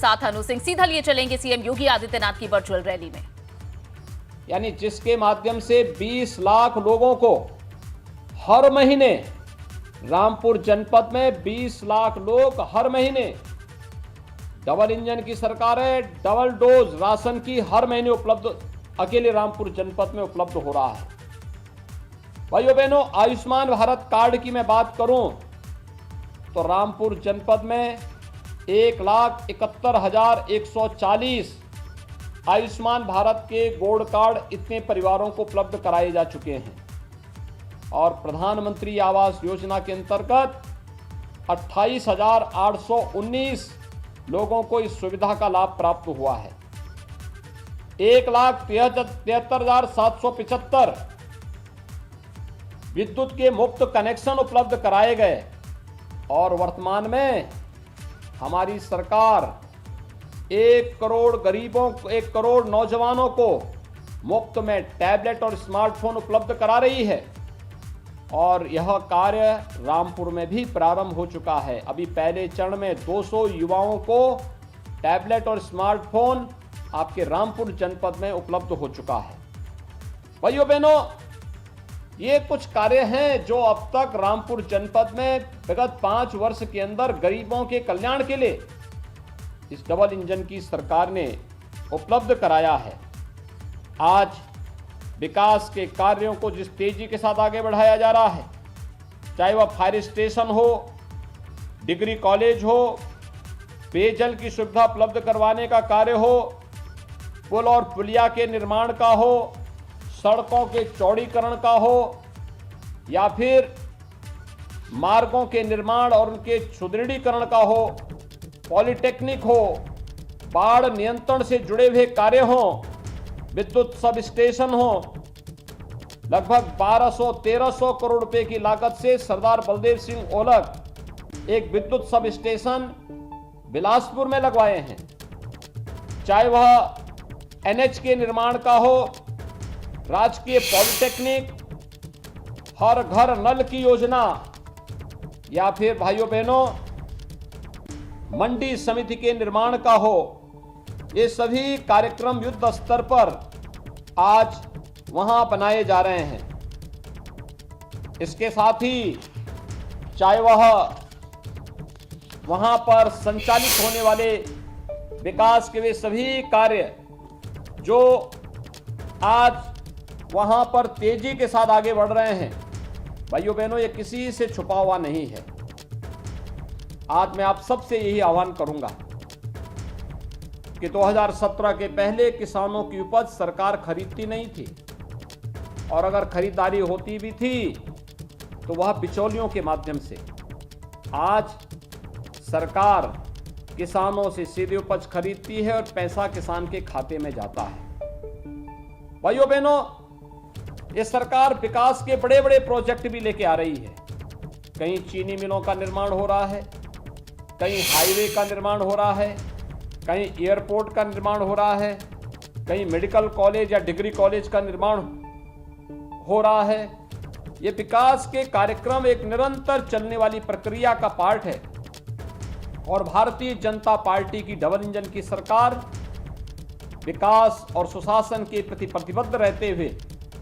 साथ अनु सिंह सीधा लिए चलेंगे सीएम योगी आदित्यनाथ की वर्चुअल रैली में। यानी जिसके माध्यम से 20 लाख लोगों को हर महीने, रामपुर जनपद में 20 लाख लोग हर महीने, डबल इंजन की सरकार है, डबल डोज राशन की हर महीने उपलब्ध अकेले रामपुर जनपद में उपलब्ध हो रहा है। भाइयों बहनों, आयुष्मान भारत कार्ड की मैं बात करूं तो रामपुर जनपद में 1,71,140 आयुष्मान भारत के गोल्ड कार्ड इतने परिवारों को उपलब्ध कराए जा चुके हैं और प्रधानमंत्री आवास योजना के अंतर्गत 28,819 लोगों को इस सुविधा का लाभ प्राप्त हुआ है। 1,73,775 विद्युत के मुफ्त कनेक्शन उपलब्ध कराए गए और वर्तमान में हमारी सरकार 1 करोड़ गरीबों, 1 करोड़ नौजवानों को मुफ्त में टैबलेट और स्मार्टफोन उपलब्ध करा रही है और यह कार्य रामपुर में भी प्रारंभ हो चुका है। अभी पहले चरण में 200 युवाओं को टैबलेट और स्मार्टफोन आपके रामपुर जनपद में उपलब्ध हो चुका है। भाइयों बहनों, ये कुछ कार्य हैं जो अब तक रामपुर जनपद में विगत 5 वर्ष के अंदर गरीबों के कल्याण के लिए इस डबल इंजन की सरकार ने उपलब्ध कराया है। आज विकास के कार्यों को जिस तेजी के साथ आगे बढ़ाया जा रहा है, चाहे वह फायर स्टेशन हो, डिग्री कॉलेज हो, पेयजल की सुविधा उपलब्ध करवाने का कार्य हो, पुल और पुलिया के निर्माण का हो, सड़कों के चौड़ीकरण का हो या फिर मार्गों के निर्माण और उनके सुदृढ़ीकरण का हो, पॉलिटेक्निक हो, बाढ़ नियंत्रण से जुड़े हुए कार्य हो, विद्युत सब स्टेशन हो, लगभग 1200-1300 करोड़ रुपए की लागत से सरदार बलदेव सिंह ओलख एक विद्युत सब स्टेशन बिलासपुर में लगवाए हैं। चाहे वह एनएच के निर्माण का हो, राजकीय पॉलिटेक्निक, हर घर नल की योजना या फिर भाइयों बहनों मंडी समिति के निर्माण का हो, ये सभी कार्यक्रम युद्ध स्तर पर आज वहां बनाए जा रहे हैं। इसके साथ ही चाहे वह वहां पर संचालित होने वाले विकास के वे सभी कार्य जो आज वहां पर तेजी के साथ आगे बढ़ रहे हैं, भाइयों बहनों, ये किसी से छुपा हुआ नहीं है। आज मैं आप सबसे यही आह्वान करूंगा कि 2017 के पहले किसानों की उपज सरकार खरीदती नहीं थी और अगर खरीदारी होती भी थी तो वह बिचौलियों के माध्यम से। आज सरकार किसानों से सीधे उपज खरीदती है और पैसा किसान के खाते में जाता है। भाइयों बहनों, ये सरकार विकास के बड़े बड़े प्रोजेक्ट भी लेके आ रही है। कहीं चीनी मिलों का निर्माण हो रहा है, कहीं हाईवे का निर्माण हो रहा है, कहीं एयरपोर्ट का निर्माण हो रहा है, कहीं मेडिकल कॉलेज या डिग्री कॉलेज का निर्माण हो रहा है। ये विकास के कार्यक्रम एक निरंतर चलने वाली प्रक्रिया का पार्ट है और भारतीय जनता पार्टी की डबल इंजन की सरकार विकास और सुशासन के प्रति प्रतिबद्ध रहते हुए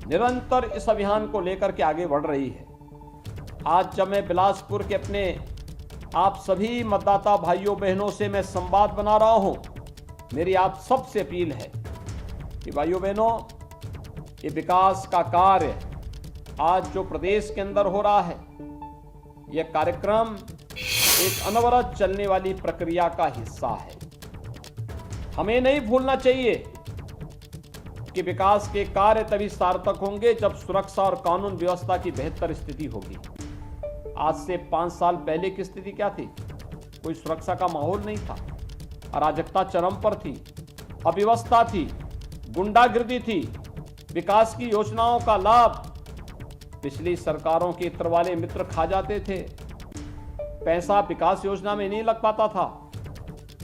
निरंतर इस अभियान को लेकर के आगे बढ़ रही है। आज जब मैं बिलासपुर के अपने आप सभी मतदाता भाइयों बहनों से मैं संवाद बना रहा हूं, मेरी आप सबसे अपील है कि भाइयों बहनों, ये विकास का कार्य आज जो प्रदेश के अंदर हो रहा है, यह कार्यक्रम एक अनवरत चलने वाली प्रक्रिया का हिस्सा है। हमें नहीं भूलना चाहिए कि विकास के कार्य तभी सार्थक होंगे जब सुरक्षा और कानून व्यवस्था की बेहतर स्थिति होगी। आज से 5 साल पहले की स्थिति क्या थी? कोई सुरक्षा का माहौल नहीं था, अराजकता चरम पर थी, अव्यवस्था थी, गुंडागिर्दी थी। विकास की योजनाओं का लाभ पिछली सरकारों के इत्र वाले मित्र खा जाते थे। पैसा विकास योजना में नहीं लग पाता था।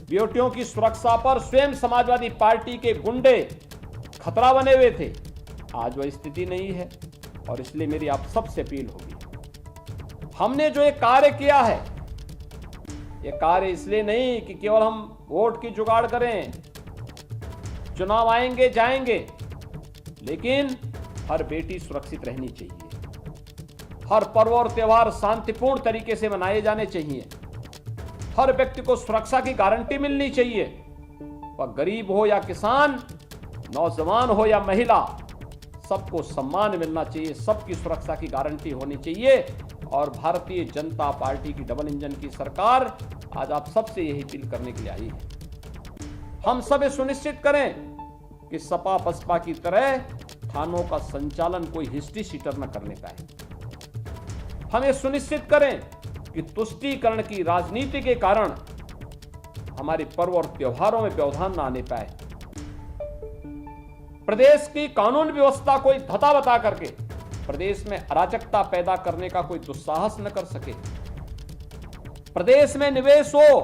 बेटियों की सुरक्षा पर स्वयं समाजवादी पार्टी के गुंडे खतरा बने हुए थे। आज वह स्थिति नहीं है और इसलिए मेरी आप सबसे अपील होगी, हमने जो ये कार्य किया है, ये कार्य इसलिए नहीं कि केवल हम वोट की जुगाड़ करें, चुनाव आएंगे जाएंगे, लेकिन हर बेटी सुरक्षित रहनी चाहिए, हर पर्व और त्योहार शांतिपूर्ण तरीके से मनाए जाने चाहिए, हर व्यक्ति को सुरक्षा की गारंटी मिलनी चाहिए, वह गरीब हो या किसान, नौजवान हो या महिला, सबको सम्मान मिलना चाहिए, सबकी सुरक्षा की गारंटी होनी चाहिए। और भारतीय जनता पार्टी की डबल इंजन की सरकार आज आप सबसे यही अपील करने के लिए आई है। हम सब ये सुनिश्चित करें कि सपा बसपा की तरह थानों का संचालन कोई हिस्ट्री शीटर न करने पाए। हम ये सुनिश्चित करें कि तुष्टीकरण की राजनीति के कारण हमारे पर्व और त्योहारों में व्यवधान न आने पाए। प्रदेश की कानून व्यवस्था कोई धता बता करके प्रदेश में अराजकता पैदा करने का कोई दुस्साहस न कर सके। प्रदेश में निवेश हो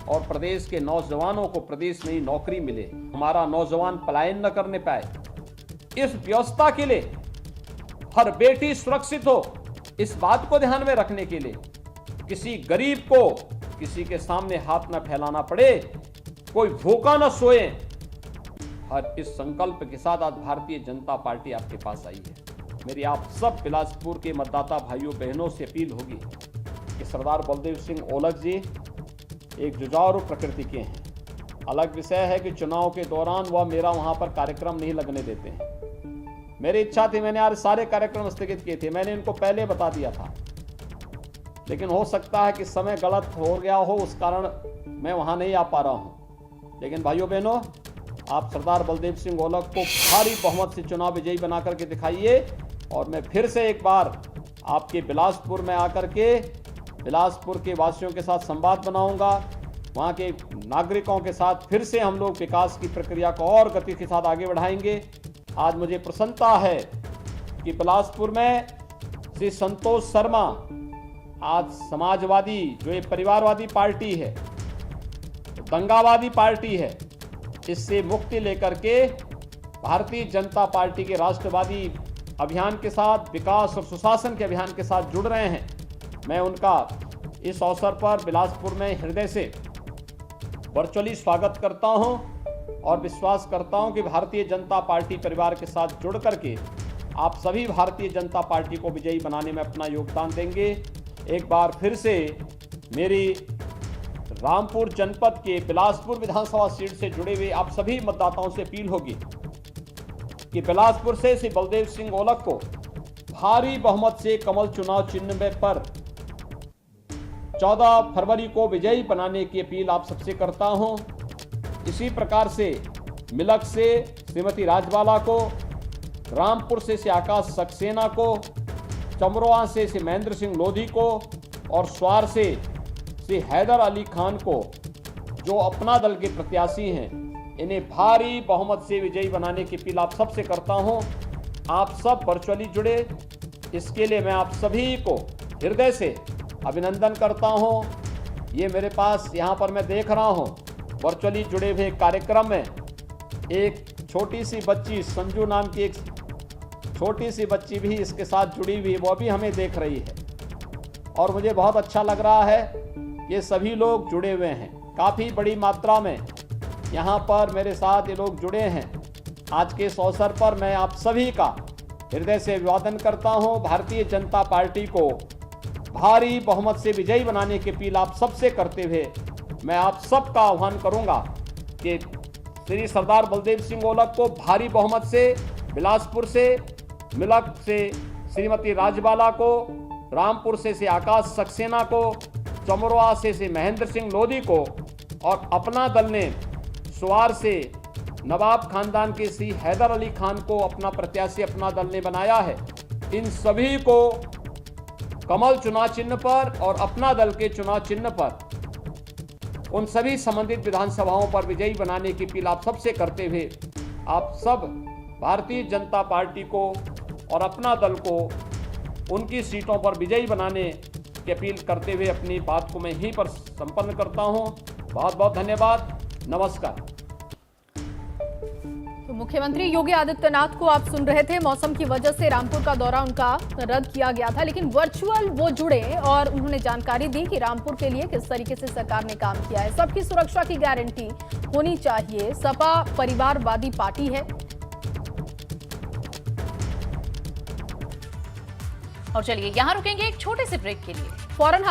और प्रदेश के नौजवानों को प्रदेश में ही नौकरी मिले, हमारा नौजवान पलायन न करने पाए। इस व्यवस्था के लिए हर बेटी सुरक्षित हो, इस बात को ध्यान में रखने के लिए किसी गरीब को किसी के सामने हाथ न फैलाना पड़े, कोई भूखा न सोए, हर इस संकल्प के साथ आज भारतीय जनता पार्टी आपके पास आई है। मेरी आप सब बिलासपुर के मतदाता भाइयों बहनों से अपील होगी कि सरदार बलदेव सिंह ओलख जी एक जुझारू प्रकृति के हैं। अलग विषय है कि चुनाव के दौरान वह मेरा वहां पर कार्यक्रम नहीं लगने देते हैं। मेरी इच्छा थी, मैंने आज सारे कार्यक्रम स्थगित किए थे, मैंने इनको पहले बता दिया था, लेकिन हो सकता है कि समय गलत हो गया हो, उस कारण मैं वहां नहीं आ पा रहा हूं। लेकिन भाइयों बहनों, आप सरदार बलदेव सिंह ओलख को भारी बहुमत से चुनाव विजयी बना करके दिखाइए और मैं फिर से एक बार आपके बिलासपुर में आकर के बिलासपुर के वासियों के साथ संवाद बनाऊंगा, वहां के नागरिकों के साथ फिर से हम लोग विकास की प्रक्रिया को और गति के साथ आगे बढ़ाएंगे। आज मुझे प्रसन्नता है कि बिलासपुर में श्री संतोष शर्मा आज समाजवादी, जो एक परिवारवादी पार्टी है, दंगावादी पार्टी है, इससे मुक्ति लेकर के भारतीय जनता पार्टी के राष्ट्रवादी अभियान के साथ, विकास और सुशासन के अभियान के साथ जुड़ रहे हैं। मैं उनका इस अवसर पर बिलासपुर में हृदय से वर्चुअली स्वागत करता हूं और विश्वास करता हूं कि भारतीय जनता पार्टी परिवार के साथ जुड़ करके आप सभी भारतीय जनता पार्टी को विजयी बनाने में अपना योगदान देंगे। एक बार फिर से मेरी रामपुर जनपद के बिलासपुर विधानसभा सीट से जुड़े हुए आप सभी मतदाताओं से अपील होगी कि बिलासपुर से श्री बलदेव सिंह ओलख को भारी बहुमत से कमल चुनाव चिन्ह पर 14 फरवरी को विजयी बनाने की अपील आप सबसे करता हूं। इसी प्रकार से मिलक से श्रीमती राजबाला को, रामपुर से श्री आकाश सक्सेना को, चमरोआ से श्री महेंद्र सिंह लोधी को और स्वार से श्री हैदर अली खान को, जो अपना दल के प्रत्याशी हैं, इन्हें भारी बहुमत से विजयी बनाने की अपील आप सबसे करता हूं। आप सब वर्चुअली जुड़े, इसके लिए मैं आप सभी को हृदय से अभिनंदन करता हूं। ये मेरे पास यहाँ पर मैं देख रहा हूं वर्चुअली जुड़े हुए कार्यक्रम में एक छोटी सी बच्ची, संजू नाम की एक छोटी सी बच्ची भी इसके साथ जुड़ी हुई, वो भी हमें देख रही है और मुझे बहुत अच्छा लग रहा है। ये सभी लोग जुड़े हुए हैं, काफ़ी बड़ी मात्रा में यहाँ पर मेरे साथ ये लोग जुड़े हैं। आज के इस अवसर पर मैं आप सभी का हृदय से अभिवादन करता हूँ। भारतीय जनता पार्टी को भारी बहुमत से विजयी बनाने की अपील आप सबसे करते हुए मैं आप सबका आह्वान करूँगा कि श्री सरदार बलदेव सिंह ओलख को भारी बहुमत से बिलासपुर से, मिलक से श्रीमती राजबाला को, रामपुर से श्री आकाश सक्सेना को, चमरोआ से श्री महेंद्र सिंह लोधी को और अपना दल ने स्वार से नवाब खानदान के श्री हैदर अली खान को अपना प्रत्याशी अपना दल ने बनाया है। इन सभी को कमल चुनाव चिन्ह पर और अपना दल के चुनाव चिन्ह पर उन सभी संबंधित विधानसभाओं पर विजयी बनाने की अपील आप सबसे करते हुए आप सब भारतीय जनता पार्टी को और अपना दल को उनकी सीटों पर विजयी बनाने की अपील करते हुए अपनी बात को मैं यहीं पर संपन्न करता हूं। बहुत बहुत धन्यवाद। नमस्कार। मुख्यमंत्री योगी आदित्यनाथ को आप सुन रहे थे। मौसम की वजह से रामपुर का दौरा उनका रद्द किया गया था, लेकिन वर्चुअल वो जुड़े और उन्होंने जानकारी दी कि रामपुर के लिए किस तरीके से सरकार ने काम किया है। सबकी सुरक्षा की गारंटी होनी चाहिए। सपा परिवारवादी पार्टी है। और चलिए यहां रुकेंगे एक छोटे से ब्रेक के लिए। फौरन